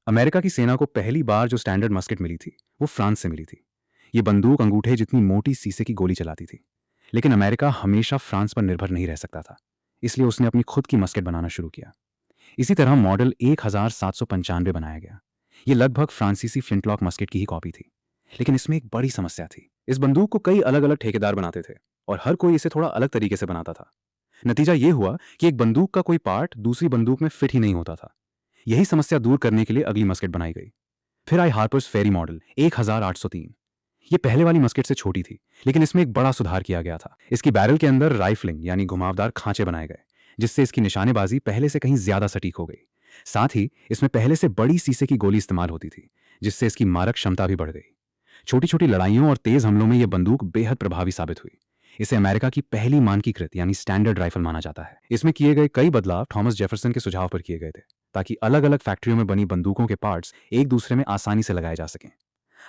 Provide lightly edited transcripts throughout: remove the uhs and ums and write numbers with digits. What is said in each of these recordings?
America की सेना को पहली बार जो स्टैंडर्ड मस्केट मिली थी वो फ्रांस से मिली थी। ये बंदूक अंगूठे जितनी मोटी शीशे की गोली चलाती थी। लेकिन अमेरिका हमेशा फ्रांस पर निर्भर नहीं रह सकता था, इसलिए उसने अपनी खुद की मस्केट बनाना शुरू किया। इसी तरह मॉडल 1795 बनाया गया। ये लगभग फ्रांसीसी फ्लिंटलॉक मस्केट की ही कॉपी थी। लेकिन इसमें एक बड़ी समस्या थी। इस बंदूक को कई अलग अलग ठेकेदार बनाते थे और हर कोई इसे थोड़ा अलग तरीके से बनाता था। नतीजा ये हुआ कि एक बंदूक का कोई पार्ट दूसरी बंदूक में फिट ही नहीं होता था। यही समस्या दूर करने के लिए अगली मस्केट बनाई गई। फिर आई हार्पर्स फेरी मॉडल 1803। ये पहले वाली मस्केट से छोटी थी, लेकिन इसमें एक बड़ा सुधार किया गया था। इसकी बैरल के अंदर राइफलिंग यानी घुमावदार खांचे बनाए गए, जिससे इसकी निशानेबाजी पहले से कहीं ज्यादा सटीक हो गई। साथ ही इसमें पहले से बड़ी शीशे की गोली इस्तेमाल होती थी, जिससे इसकी मारक क्षमता भी बढ़ गई। छोटी छोटी लड़ाइयों और तेज हमलों में यह बंदूक बेहद प्रभावी साबित हुई। इसे अमेरिका की पहली मानकीकृत यानी स्टैंडर्ड राइफल माना जाता है। इसमें किए गए कई बदलाव थॉमस जेफरसन के सुझाव पर किए गए थे, ताकि अलग अलग फैक्ट्रियों में बनी बंदूकों के पार्ट्स एक दूसरे में आसानी से लगाए जा सकें।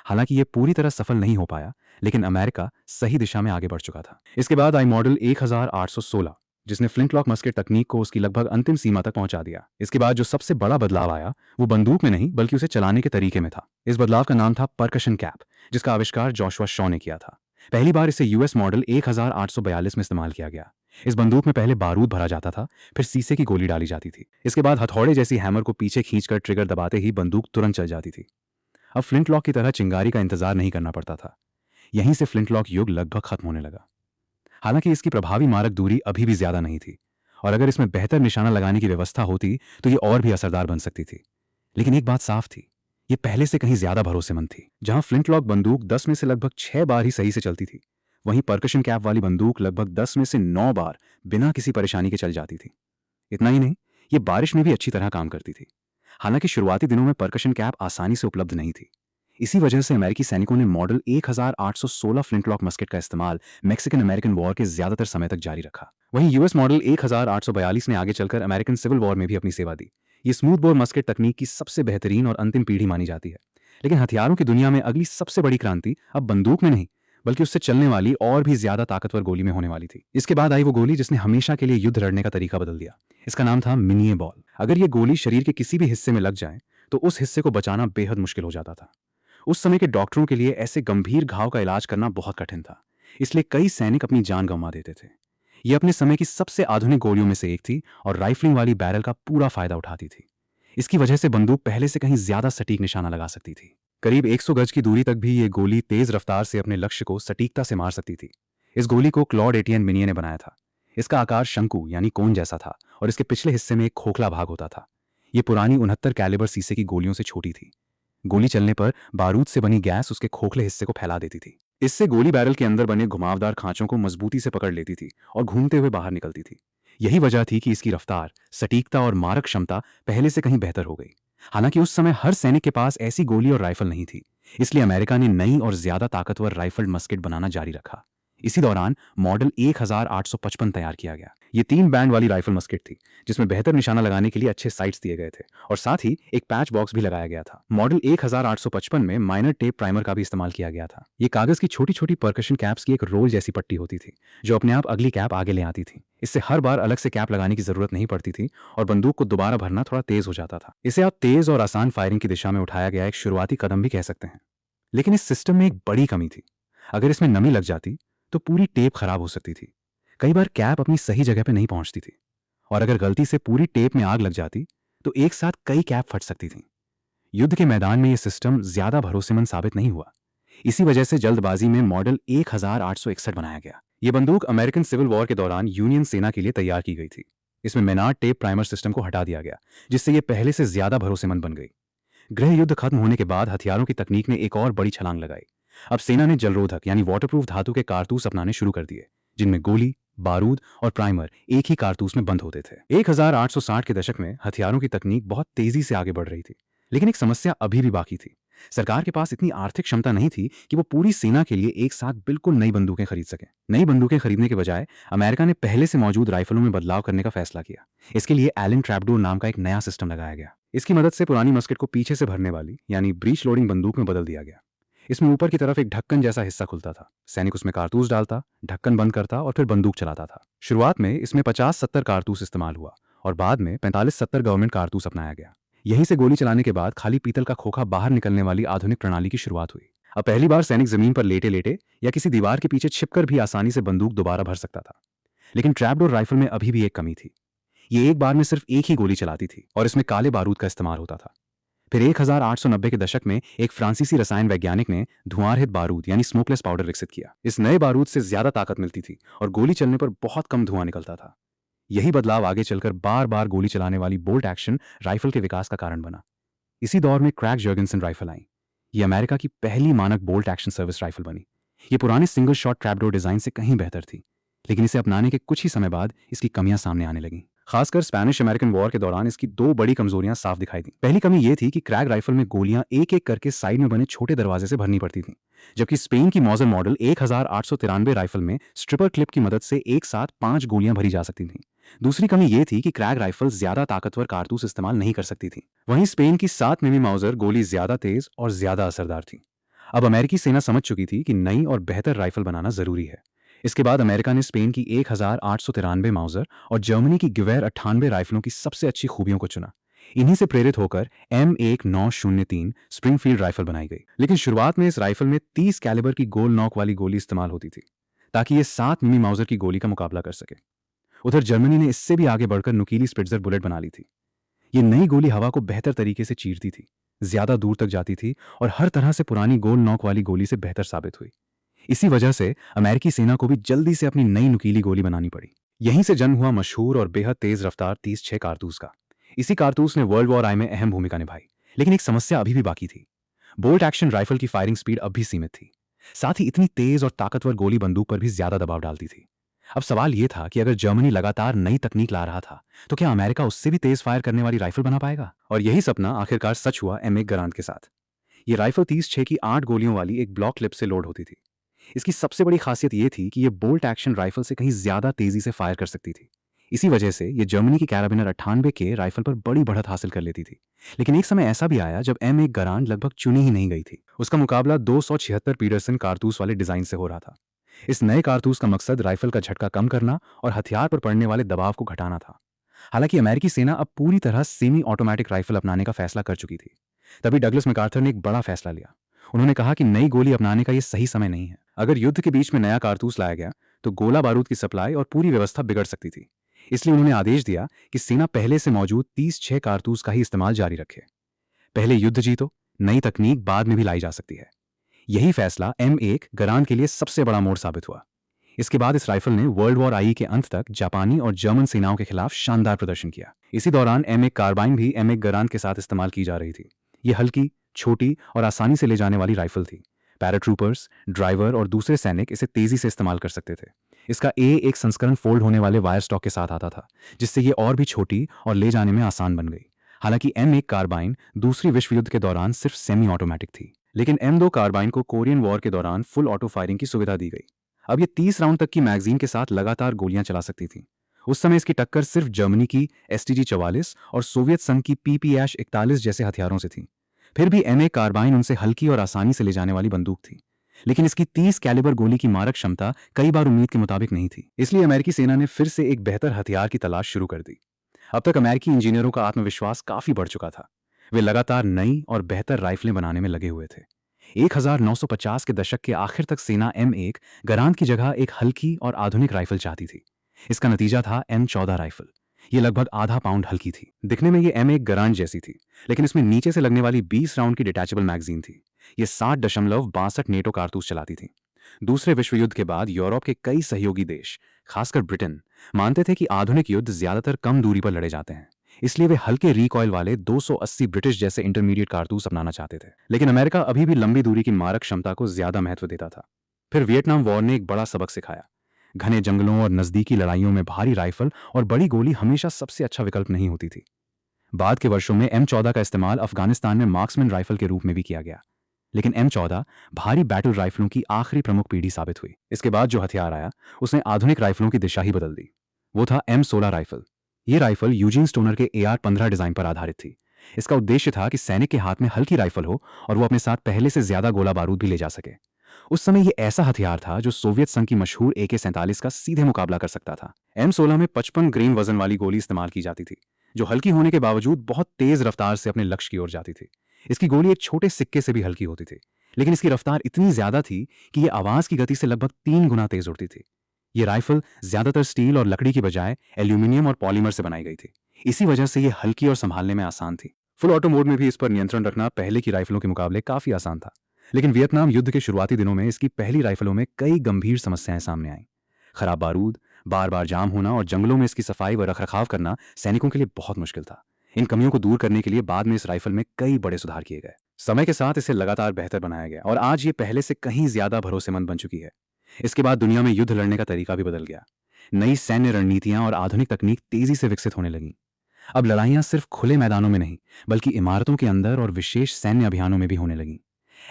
हालांकि ये पूरी तरह सफल नहीं हो पाया, लेकिन अमेरिका सही दिशा में आगे बढ़ चुका था। इसके बाद आई मॉडल 1816, जिसने फ्लिंटलॉक मस्केट तकनीक को उसकी लगभग अंतिम सीमा तक पहुंचा दिया। इसके बाद जो सबसे बड़ा बदलाव आया वो बंदूक में नहीं बल्कि उसे चलाने के तरीके में था। इस बदलाव का नाम था परकशन कैप, जिसका आविष्कार जोशुआ शॉ ने किया था। पहली बार इसे यूएस मॉडल 1842 में इस्तेमाल किया गया। इस बंदूक में पहले बारूद भरा जाता था, फिर शीशे की गोली डाली जाती थी। इसके बाद हथौड़े जैसी हैमर को पीछे खींचकर ट्रिगर दबाते ही बंदूक तुरंत चल जाती थी। अब फ्लिंटलॉक की तरह चिंगारी का इंतजार नहीं करना पड़ता था। यहीं से फ्लिंटलॉक युग लगभग खत्म होने लगा। हालांकि इसकी प्रभावी मारक दूरी अभी भी ज्यादा नहीं थी, और अगर इसमें बेहतर निशाना लगाने की व्यवस्था होती तो ये और भी असरदार बन सकती थी। लेकिन एक बात साफ थी, ये पहले से कहीं ज्यादा भरोसेमंद थी। जहां फ्लिंटलॉक बंदूक 10 में से लगभग 6 बार ही सही से चलती थी, वहीं परकशन कैप वाली बंदूक लगभग 10 में से 9 बार बिना किसी परेशानी के चल जाती थी। इतना ही नहीं, ये बारिश में भी अच्छी तरह काम करती थी। हालांकि शुरुआती दिनों में परकशन कैप आसानी से उपलब्ध नहीं थी। इसी वजह से अमेरिकी सैनिकों ने मॉडल 1816 फ्लिंटलॉक मस्केट का इस्तेमाल मैक्सिकन अमेरिकन वॉर के ज्यादातर समय तक जारी रखा। वहीं यूएस मॉडल 1842 ने आगे चलकर अमेरिकन सिविल वॉर में भी अपनी सेवा दी। ये स्मूथ बोर मस्केट तकनीक की सबसे बेहतरीन और अंतिम पीढ़ी मानी जाती है। लेकिन हथियारों की दुनिया में अगली सबसे बड़ी क्रांति अब बंदूक में नहीं बल्कि उससे चलने वाली और भी ज्यादा ताकतवर गोली में होने वाली थी। इसके बाद आई वो गोली जिसने हमेशा के लिए युद्ध लड़ने का तरीका बदल दिया। इसका नाम था मिनिए बॉल। अगर ये गोली शरीर के किसी भी हिस्से में लग जाए तो उस हिस्से को बचाना बेहद मुश्किल हो जाता था। उस समय के डॉक्टरों के लिए ऐसे गंभीर घाव का इलाज करना बहुत कठिन था, इसलिए कई सैनिक अपनी जान गंवा देते थे। यह अपने समय की सबसे आधुनिक गोलियों में से एक थी और राइफलिंग वाली बैरल का पूरा फायदा उठाती थी। इसकी वजह से बंदूक पहले से कहीं ज्यादा सटीक निशाना लगा सकती थी। करीब 100 गज की दूरी तक भी ये गोली तेज रफ्तार से अपने लक्ष्य को सटीकता से मार सकती थी। इस गोली को क्लॉड एटियन मिनिए ने बनाया था। इसका आकार शंकु यानी कोन जैसा था और इसके पिछले हिस्से में एक खोखला भाग होता था। ये पुरानी 69 कैलिबर शीशे की गोलियों से छोटी थी। गोली चलने पर बारूद से बनी गैस उसके खोखले हिस्से को फैला देती थी। इससे गोली बैरल के अंदर बने घुमावदार खांचों को मजबूती से पकड़ लेती थी और घूमते हुए बाहर निकलती थी। यही वजह थी कि इसकी रफ्तार, सटीकता और मारक क्षमता पहले से कहीं बेहतर हो गई। हालांकि उस समय हर सैनिक के पास ऐसी गोली और राइफल नहीं थी, इसलिए अमेरिका ने नई और ज्यादा ताकतवर राइफल मस्केट बनाना जारी रखा। इसी दौरान मॉडल 1855 तैयार किया गया। ये 3 बैंड वाली राइफल मस्केट थी, जिसमें बेहतर निशाना लगाने के लिए अच्छे साइट्स दिए गए थे और साथ ही एक पैच बॉक्स भी लगाया गया था। मॉडल 1855 में माइनर टेप प्राइमर का भी इस्तेमाल किया गया था। ये कागज की छोटी छोटी परकशन कैप्स की एक रोल जैसी पट्टी होती थी, जो अपने आप अगली कैप आगे ले आती थी। इससे हर बार अलग से कैप लगाने की जरूरत नहीं पड़ती थी और बंदूक को दोबारा भरना थोड़ा तेज हो जाता था। इसे आप तेज और आसान फायरिंग की दिशा में उठाया गया एक शुरुआती कदम भी कह सकते हैं। लेकिन इस सिस्टम में एक बड़ी कमी थी। अगर इसमें नमी लग जाती तो पूरी टेप खराब हो सकती थी। कई बार कैप अपनी सही जगह पे नहीं पहुंचती थी, और अगर गलती से पूरी टेप में आग लग जाती तो एक साथ कई कैप फट सकती थीं। युद्ध के मैदान में यह सिस्टम ज्यादा भरोसेमंद साबित नहीं हुआ। इसी वजह से जल्दबाजी में मॉडल 1861 बनाया गया। यह बंदूक अमेरिकन सिविल वॉर के दौरान यूनियन सेना के लिए तैयार की गई थी। इसमें मेनार्ड टेप प्राइमर सिस्टम को हटा दिया गया, जिससे यह पहले से ज्यादा भरोसेमंद बन गई। गृह युद्ध खत्म होने के बाद हथियारों की तकनीक ने एक और बड़ी छलांग लगाई। अब सेना ने जलरोधक यानी वाटरप्रूफ धातु के कारतूस अपनाने शुरू कर दिए, जिनमें गोली, बारूद और प्राइमर एक ही कारतूस में बंद होते थे। 1860 के दशक में हथियारों की तकनीक बहुत तेजी से आगे बढ़ रही थी, लेकिन एक समस्या अभी भी बाकी थी। सरकार के पास इतनी आर्थिक क्षमता नहीं थी कि वो पूरी सेना के लिए एक साथ बिल्कुल नई बंदूकें खरीद सके। नई बंदूकें खरीदने के बजाय अमेरिका ने पहले से मौजूद राइफलों में बदलाव करने का फैसला किया। इसके लिए एलन ट्रैपडोर नाम का एक नया सिस्टम लगाया गया। इसकी मदद से पुरानी मस्केट को पीछे से भरने वाली यानी ब्रीच लोडिंग बंदूक में बदल दिया गया। इसमें ऊपर की तरफ एक ढक्कन जैसा हिस्सा खुलता था। सैनिक उसमें कारतूस डालता, ढक्कन बंद करता और फिर बंदूक चलाता था। शुरुआत में इसमें 50-70 कारतूस इस्तेमाल हुआ और बाद में 45-70 गवर्नमेंट कारतूस अपनाया गया। यहीं से गोली चलाने के बाद खाली पीतल का खोखा बाहर निकलने वाली आधुनिक प्रणाली की शुरुआत हुई। अब पहली बार सैनिक जमीन पर लेटे लेटे या किसी दीवार के पीछे छिपकर भी आसानी से बंदूक दोबारा भर सकता था। लेकिन ट्रैपडोर राइफल में अभी भी एक कमी थी। ये एक बार में सिर्फ एक ही गोली चलाती थी और इसमें काले बारूद का इस्तेमाल होता था। फिर 1890 के दशक में एक फ्रांसीसी रसायन वैज्ञानिक ने धुआंरहित बारूद यानी स्मोकलेस पाउडर विकसित किया। इस नए बारूद से ज्यादा ताकत मिलती थी और गोली चलने पर बहुत कम धुआं निकलता था। यही बदलाव आगे चलकर बार बार गोली चलाने वाली बोल्ट एक्शन राइफल के विकास का कारण बना। इसी दौर में क्रैग जर्गेंसन राइफल आई। ये अमेरिका की पहली मानक बोल्ट एक्शन सर्विस राइफल बनी। ये पुराने सिंगल शॉट ट्रैपडोर डिजाइन से कहीं बेहतर थी, लेकिन इसे अपनाने के कुछ ही समय बाद इसकी कमियां सामने आने लगीं। खासकर स्पेनिश अमेरिकन वॉर के दौरान इसकी दो बड़ी कमजोरियां साफ दिखाई दी। पहली कमी यह थी कि क्रैग राइफल में गोलियां एक एक करके साइड में बने छोटे दरवाजे से भरनी पड़ती थीं, जबकि स्पेन की मॉजर मॉडल 1893 राइफल में स्ट्रिपर क्लिप की मदद से एक साथ 5 गोलियां भरी जा सकती थीं। दूसरी कमी यह थी कि क्रैग राइफल ज्यादा ताकतवर कारतूस इस्तेमाल नहीं कर सकती थी। वहीं स्पेन की 7 मिमी माउजर गोली ज्यादा तेज और ज्यादा असरदार थी। अब अमेरिकी सेना समझ चुकी थी कि नई और बेहतर राइफल बनाना जरूरी है। इसके बाद अमेरिका ने स्पेन की 1893 माउजर और जर्मनी की गिवेर 98 राइफलों की सबसे अच्छी खूबियों को चुना। इन्हीं से प्रेरित होकर M1903 स्प्रिंगफील्ड राइफल बनाई गई। लेकिन शुरुआत में इस राइफल में 30 कैलिबर की गोल नॉक वाली गोली इस्तेमाल होती थी, ताकि ये 7 मिमी माउजर की गोली का मुकाबला कर सके। उधर जर्मनी ने इससे भी आगे बढ़कर नुकीली स्पिट्जर बुलेट बना ली थी। ये नई गोली हवा को बेहतर तरीके से चीरती थी, ज्यादा दूर तक जाती थी और हर तरह से पुरानी गोल नॉक वाली गोली से बेहतर साबित हुई। इसी वजह से अमेरिकी सेना को भी जल्दी से अपनी नई नुकीली गोली बनानी पड़ी। यहीं से जन्म हुआ मशहूर और बेहद तेज रफ्तार 30-6 कारतूस का। इसी कारतूस ने वर्ल्ड वॉर आई में अहम भूमिका निभाई। लेकिन एक समस्या अभी भी बाकी थी। बोल्ट एक्शन राइफल की फायरिंग स्पीड अब भी सीमित थी। साथ ही इतनी तेज और ताकतवर गोली बंदूक पर भी ज्यादा दबाव डालती थी। अब सवाल यह था कि अगर जर्मनी लगातार नई तकनीक ला रहा था, तो क्या अमेरिका उससे भी तेज फायर करने वाली राइफल बना पाएगा? और यही सपना आखिरकार सच हुआ M1 गरांड के साथ। ये राइफल 30-6 की 8 गोलियों वाली एक ब्लॉक क्लिप से लोड होती थी। इसकी सबसे बड़ी खासियत यह थी कि यह बोल्ट एक्शन राइफल से कहीं ज्यादा तेजी से फायर कर सकती थी। इसी वजह से यह जर्मनी की कैराबिनर 98 के राइफल पर बड़ी बढ़त हासिल कर लेती थी। लेकिन एक समय ऐसा भी आया जब M1 गरांड लगभग चुनी ही नहीं गई थी। उसका मुकाबला 276 पीडरसन कारतूस वाले डिजाइन से हो रहा था। इस नए कारतूस का मकसद राइफल का झटका कम करना और हथियार पर पड़ने वाले दबाव को घटाना था। हालांकि अमेरिकी सेना अब पूरी तरह सेमी ऑटोमेटिक राइफल अपनाने का फैसला कर चुकी थी। तभी डगलस मैकार्थर ने एक बड़ा फैसला लिया। उन्होंने कहा कि नई गोली अपनाने का यह सही समय नहीं है। अगर युद्ध के बीच में नया कारतूस लाया गया तो गोला बारूद की सप्लाई और पूरी व्यवस्था बिगड़ सकती थी। इसलिए उन्होंने आदेश दिया कि सेना पहले से मौजूद 30-6 कारतूस का ही इस्तेमाल जारी रखे। पहले युद्ध जीतो, नई तकनीक बाद में भी लाई जा सकती है। यही फैसला M1 गरांड के लिए सबसे बड़ा मोड़ साबित हुआ। इसके बाद इस राइफल ने वर्ल्ड वॉर आई के अंत तक जापानी और जर्मन सेनाओं के खिलाफ शानदार प्रदर्शन किया। इसी दौरान M1 कार्बाइन भी M1 गरांड के साथ इस्तेमाल की जा रही थी। ये हल्की, छोटी और आसानी से ले जाने वाली राइफल थी। पैराट्रूपर्स, ड्राइवर और दूसरे सैनिक इसे तेजी से इस्तेमाल कर सकते थे। इसका एक संस्करण फोल्ड होने वाले वायर स्टॉक के साथ आता था, जिससे ये और भी छोटी और ले जाने में आसान बन गई। हालांकि M1 कार्बाइन दूसरी विश्व युद्ध के दौरान सिर्फ सेमी ऑटोमेटिक थी, लेकिन M2 कार्बाइन को कोरियन वॉर के दौरान फुल ऑटो फायरिंग की सुविधा दी गई। अब ये 30 राउंड तक की मैगजीन के साथ लगातार गोलियां चला सकती थी। उस समय इसकी टक्कर सिर्फ जर्मनी की STG-44 और सोवियत संघ की PPH-41 जैसे हथियारों से थी। फिर भी M1 कार्बाइन उनसे हल्की और आसानी से ले जाने वाली बंदूक थी। लेकिन इसकी 30 कैलिबर गोली की मारक क्षमता कई बार उम्मीद के मुताबिक नहीं थी। इसलिए अमेरिकी सेना ने फिर से एक बेहतर हथियार की तलाश शुरू कर दी। अब तक अमेरिकी इंजीनियरों का आत्मविश्वास काफी बढ़ चुका था। वे लगातार नई और बेहतर राइफलें बनाने में लगे हुए थे। 1950 के दशक के आखिर तक सेना M1 गरांड की जगह एक हल्की और आधुनिक राइफल चाहती थी। इसका नतीजा था M14 राइफल। ये लगभग आधा पाउंड हल्की थी। दिखने में ये M1 गरांड जैसी थी, लेकिन इसमें नीचे से लगने वाली 20 राउंड की डिटैचेबल मैगजीन थी। ये 60.62 नेटो कारतूस चलाती थी। दूसरे विश्व युद्ध के बाद यूरोप के कई सहयोगी देश, खासकर ब्रिटेन, मानते थे कि आधुनिक युद्ध ज्यादातर कम दूरी पर लड़े जाते हैं। इसलिए वे हल्के रिकॉइल वाले 280 ब्रिटिश जैसे इंटरमीडिएट कारतूस अपनाना चाहते थे। लेकिन अमेरिका अभी भी लंबी दूरी की मारक क्षमता को ज्यादा महत्व देता था। फिर वियतनाम वॉर ने एक बड़ा सबक सिखाया। घने जंगलों और नजदीकी लड़ाइयों में भारी राइफल और बड़ी गोली हमेशा सबसे अच्छा विकल्प नहीं होती थी। बाद के वर्षों में M14 का इस्तेमाल अफगानिस्तान में मार्क्समैन राइफल के रूप में भी किया गया। लेकिन M14 भारी बैटल राइफलों की आखिरी प्रमुख पीढ़ी साबित हुई। इसके बाद जो हथियार आया उसने आधुनिक राइफलों की दिशा ही बदल दी। वो था M16 राइफल। ये राइफल यूजीन स्टोनर के AR-15 डिजाइन पर आधारित थी। इसका उद्देश्य था कि सैनिक के हाथ में हल्की राइफल हो और वो अपने साथ पहले से ज्यादा गोला बारूद भी ले जा सके। उस समय ये ऐसा हथियार था जो सोवियत संघ की मशहूर AK-47 का सीधे मुकाबला कर सकता था। M16 में 55 ग्रेन वजन वाली गोली इस्तेमाल की जाती थी, जो हल्की होने के बावजूद बहुत तेज रफ्तार से अपने लक्ष्य की ओर जाती थी। इसकी गोली एक छोटे सिक्के से भी हल्की होती थी, लेकिन इसकी रफ्तार इतनी ज्यादा थी कि यह आवाज की गति से लगभग 3 गुना तेज उड़ती थी। ये राइफल ज्यादातर स्टील और लकड़ी की बजाय एल्यूमिनियम और पॉलीमर से बनाई गई थी। इसी वजह से ये हल्की और संभालने में आसान थी। फुल ऑटो मोड में भी इस पर नियंत्रण रखना पहले की राइफलों के मुकाबले काफी आसान था, लेकिन वियतनाम युद्ध के शुरुआती दिनों में इसकी पहली राइफलों में कई गंभीर समस्याएं सामने आईं। खराब बारूद, बार बार जाम होना और जंगलों में इसकी सफाई व रखरखाव करना सैनिकों के लिए बहुत मुश्किल था। इन कमियों को दूर करने के लिए बाद में इस राइफल में कई बड़े सुधार किए गए। समय के साथ इसे लगातार बेहतर बनाया गया और आज ये पहले से कहीं ज्यादा भरोसेमंद बन चुकी है। इसके बाद दुनिया में युद्ध लड़ने का तरीका भी बदल गया। नई सैन्य रणनीतियां और आधुनिक तकनीक तेजी से विकसित होने लगी। अब लड़ाइयां सिर्फ खुले मैदानों में नहीं, बल्कि इमारतों के अंदर और विशेष सैन्य अभियानों में भी होने लगी।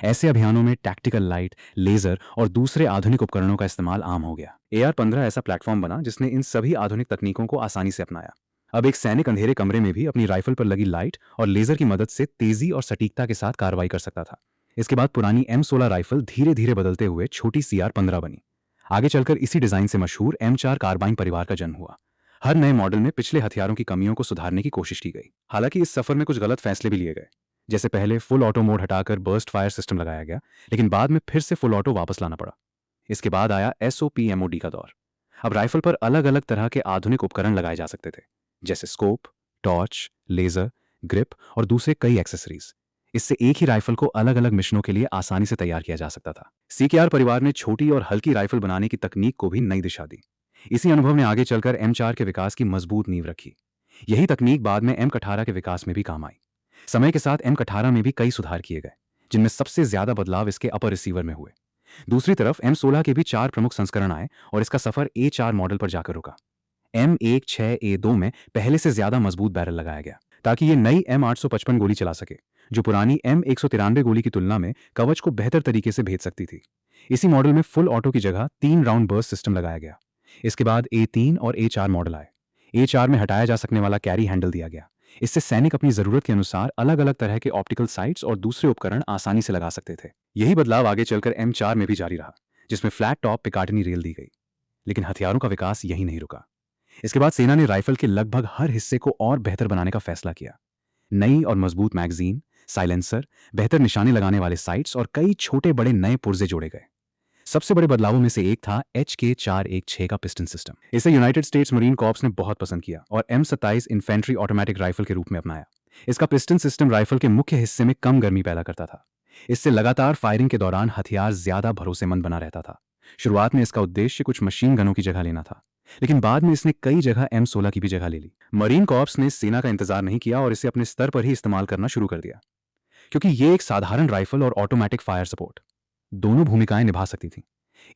ऐसे अभियानों में टैक्टिकल लाइट, लेजर और दूसरे आधुनिक उपकरणों का इस्तेमाल आम हो गया। AR-15 ऐसा प्लेटफॉर्म बना जिसने इन सभी आधुनिक तकनीकों को आसानी से अपनाया। अब एक सैनिक अंधेरे कमरे में भी अपनी राइफल पर लगी लाइट और लेजर की मदद से तेजी और सटीकता के साथ कार्रवाई कर सकता था। इसके बाद पुरानी M16 राइफल धीरे धीरे बदलते हुए छोटी CR-15 बनी। आगे चलकर इसी डिजाइन से मशहूर M4 कार्बाइन परिवार का जन्म हुआ। हर नए मॉडल में पिछले हथियारों की कमियों को सुधारने की कोशिश की गई। हालांकि इस सफर में कुछ गलत फैसले भी लिए गए, जैसे पहले फुल ऑटो मोड हटाकर बर्स्ट फायर सिस्टम लगाया गया, लेकिन बाद में फिर से फुल ऑटो वापस लाना पड़ा। इसके बाद आया SOP-MOD का दौर। अब राइफल पर अलग अलग तरह के आधुनिक उपकरण लगाए जा सकते थे, जैसे स्कोप, टॉर्च, लेजर, ग्रिप और दूसरे कई एक्सेसरीज। इससे एक ही राइफल को अलग अलग मिशनों के लिए आसानी से तैयार किया जा सकता था। CKR परिवार ने छोटी और हल्की राइफल बनाने की तकनीक को भी नई दिशा दी। इसी अनुभव ने आगे चलकर M4 के विकास की मजबूत नींव रखी। यही तकनीक बाद में M18 के विकास में भी काम आई। समय के साथ M18 में भी कई सुधार किए गए, जिनमें सबसे ज्यादा बदलाव इसके अपर रिसीवर में हुए। दूसरी तरफ M16 के भी 4 प्रमुख संस्करण आए और इसका सफर A4 मॉडल पर जाकर रुका। M16A2 में पहले से ज्यादा मजबूत बैरल लगाया गया, ताकि ये नई M855 गोली चला सके, जो पुरानी M193 गोली की तुलना में कवच को बेहतर तरीके से भेद सकती थी। इसी मॉडल में फुल ऑटो की जगह 3 राउंड बर्स्ट सिस्टम लगाया गया। इसके बाद A3 और A4 मॉडल आए। A4 में हटाया जा सकने वाला कैरी हैंडल दिया गया। इससे सैनिक अपनी जरूरत के अनुसार अलग अलग तरह के ऑप्टिकल साइट्स और दूसरे उपकरण आसानी से लगा सकते थे। यही बदलाव आगे चलकर M4 में भी जारी रहा, जिसमें फ्लैट टॉप पिकाटिनी रेल दी गई। लेकिन हथियारों का विकास यही नहीं रुका। इसके बाद सेना ने राइफल के लगभग हर हिस्से को और बेहतर बनाने का फैसला किया। नई और मजबूत मैगजीन, साइलेंसर, बेहतर निशाने लगाने वाले साइट्स और कई छोटे बड़े नए पुर्जे जोड़े गए। सबसे बड़े बदलावों में से एक था HK416 का पिस्टन सिस्टम। इसे यूनाइटेड स्टेट्स मरीन कॉर्प्स ने बहुत पसंद किया और M27 इन्फेंट्री ऑटोमेटिक राइफल के रूप में अपनाया। इसका पिस्टन सिस्टम राइफल के मुख्य हिस्से में कम गर्मी पैदा करता था। इससे लगातार फायरिंग के दौरान हथियार ज्यादा भरोसेमंद बना रहता था। शुरुआत में इसका उद्देश्य कुछ मशीन गनों की जगह लेना था, लेकिन बाद में इसने कई जगह M16 की भी जगह ले ली। मरीन कॉर्प्स ने सेना का इंतजार नहीं किया और इसे अपने स्तर पर ही इस्तेमाल करना शुरू कर दिया, क्योंकि ये एक साधारण राइफल और ऑटोमेटिक फायर सपोर्ट दोनों भूमिकाएं निभा सकती थी।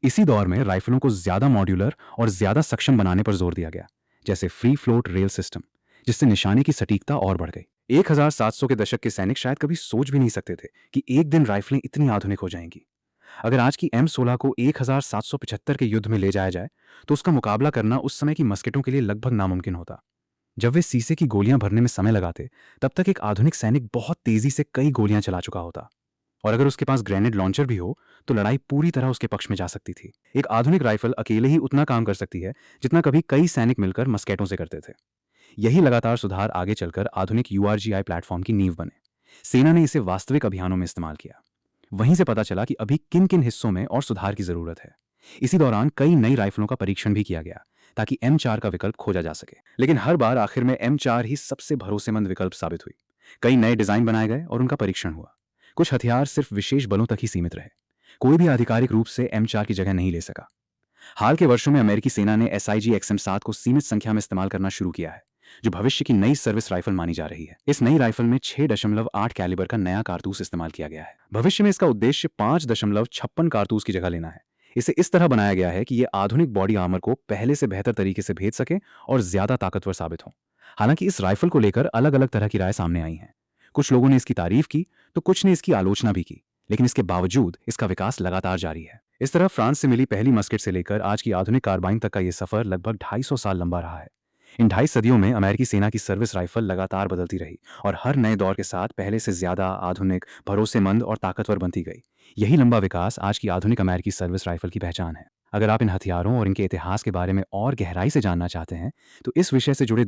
इसी दौर में राइफलों को ज्यादा मॉड्यूलर और ज्यादा सक्षम बनाने पर जोर दिया गया, जैसे फ्री फ्लोट रेल सिस्टम, जिससे निशाने की सटीकता और बढ़ गई। 1700 के दशक के सैनिक शायद कभी सोच भी नहीं सकते थे कि एक दिन राइफलें इतनी आधुनिक हो जाएंगी। अगर आज की M16 को 1775 के युद्ध में ले जाया जाए तो उसका मुकाबला करना उस समय की मस्केटों के लिए लगभग नामुमकिन होता। जब वे शीशे की गोलियां भरने में समय लगाते, तब तक एक आधुनिक सैनिक बहुत तेजी से कई गोलियां चला चुका होता, और अगर उसके पास ग्रेनेड लॉन्चर भी हो तो लड़ाई पूरी तरह उसके पक्ष में जा सकती थी। एक आधुनिक राइफल अकेले ही उतना काम कर सकती है जितना कभी कई सैनिक मिलकर मस्केटों से करते थे। यही लगातार सुधार आगे चलकर आधुनिक URGI प्लेटफॉर्म की नींव बने। सेना ने इसे वास्तविक अभियानों में इस्तेमाल किया। वहीं से पता चला कि अभी किन किन हिस्सों में और सुधार की जरूरत है। इसी दौरान कई नई राइफलों का परीक्षण भी किया गया, ताकि M4 का विकल्प खोजा जा सके। लेकिन हर बार आखिर में M4 ही सबसे भरोसेमंद विकल्प साबित हुई। कई नए डिजाइन बनाए गए और उनका परीक्षण हुआ। कुछ हथियार सिर्फ विशेष बलों तक ही सीमित रहे। कोई भी आधिकारिक रूप से M4 की जगह नहीं ले सका। हाल के वर्षों में अमेरिकी सेना ने SIG XM7 को सीमित संख्या में इस्तेमाल करना शुरू किया है, जो भविष्य की नई सर्विस राइफल मानी जा रही है। इस नई राइफल में 6.8 कैलिबर का नया कारतूस इस्तेमाल किया गया है। भविष्य में इसका उद्देश्य 5.56 कारतूस की जगह लेना है। इसे इस तरह बनाया गया है कि यह आधुनिक बॉडी आर्मर को पहले से बेहतर तरीके से भेद सके और ज्यादा ताकतवर साबित हो। हालांकि इस राइफल को लेकर अलग अलग तरह की राय सामने आई हैं। कुछ लोगों ने इसकी तारीफ की तो कुछ ने इसकी आलोचना भी की, लेकिन इसके बावजूद इसका विकास लगातार जारी है। इस तरह फ्रांस से मिली पहली मस्केट से लेकर आज की आधुनिक कार्बाइन तक का यह सफर लगभग 250 साल लंबा रहा है। इन 2.5 सदियों में अमेरिकी सेना की सर्विस राइफल लगातार बदलती रही और हर नए दौर के साथ पहले से ज्यादा आधुनिक, भरोसेमंद और ताकतवर बनती गई। यही लंबा विकास आज की आधुनिक अमेरिकी सर्विस राइफल की पहचान है। अगर आप इन हथियारों और इनके इतिहास के बारे में और गहराई से जानना चाहते हैं तो इस विषय से जुड़े